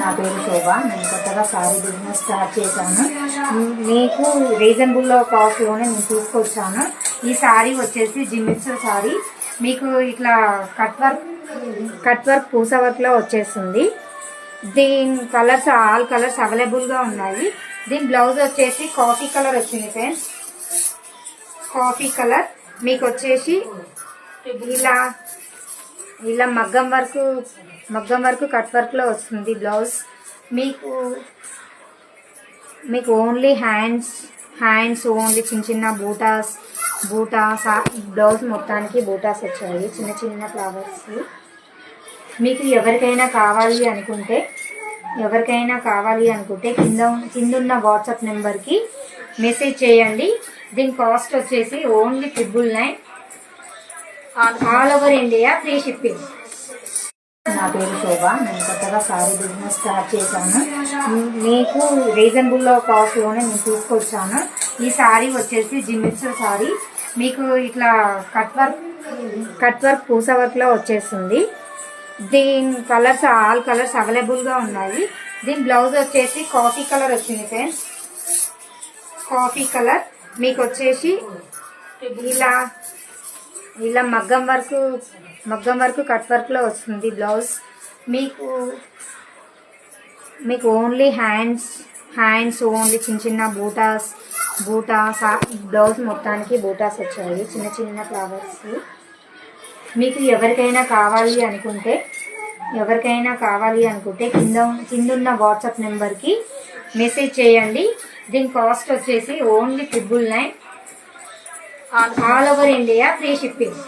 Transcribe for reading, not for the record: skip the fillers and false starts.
నా పేరు శోభ. నేను కొత్తగా శారీ బిజినెస్ స్టార్ట్ చేశాను. మీకు రీజనబుల్లో కాస్ట్లోనే నేను తీసుకొచ్చాను. ఈ శారీ వచ్చేసి జిమ్మిక్స్ శారీ. మీకు ఇట్లా కట్ వర్క్ పూస వర్క్లో వచ్చేస్తుంది. దీని కలర్స్ ఆల్ కలర్స్ అవైలబుల్గా ఉన్నాయి. దీని బ్లౌజ్ వచ్చేసి కాఫీ కలర్ వచ్చింది ఫ్రెండ్స్. కాఫీ కలర్ మీకు వచ్చేసి ఇలా మగ్గం వర్క్ కట్ వర్క్లో వస్తుంది బ్లౌజ్. మీకు ఓన్లీ హ్యాండ్స్ ఓన్లీ చిన్న బ్లౌజ్ మొత్తానికి బూటాస్ వచ్చాయి, చిన్న ఫ్లవర్స్. మీకు ఎవరికైనా కావాలి అనుకుంటే కిందున్న వాట్సాప్ నెంబర్కి మెసేజ్ చేయండి. దీని కాస్ట్ వచ్చేసి only 999, all over India free shipping. నా పేరు శోభ. నేను కొత్తగా శారీ బిజినెస్ స్టార్ట్ చేశాను. మీకు రీజనబుల్లో కాస్ట్లోనే నేను తీసుకొచ్చాను. ఈ శారీ వచ్చేసి జిమ్మిక్స్ శారీ. మీకు ఇట్లా కట్ వర్క్ పూస వర్క్లో వచ్చేస్తుంది. దీని కలర్స్ ఆల్ కలర్స్ అవైలబుల్గా ఉన్నాయి. దీని బ్లౌజ్ వచ్చేసి కాఫీ కలర్ వచ్చింది ఫ్రెండ్స్. కాఫీ కలర్ మీకు వచ్చేసి ఇలా మగ్గం వర్క్ కట్ వర్క్లో వస్తుంది బ్లౌజ్. మీకు ఓన్లీ హ్యాండ్స్ ఓన్లీ చిన్న బూటాస్ బ్లౌజ్ మొత్తానికి బూటాస్ వచ్చాయి, చిన్న ఫ్లవర్స్. మీకు ఎవరికైనా కావాలి అనుకుంటే కిందున్న వాట్సాప్ నెంబర్కి మెసేజ్ చేయండి. దీని కాస్ట్ వచ్చేసి only 999, all over India free shipping.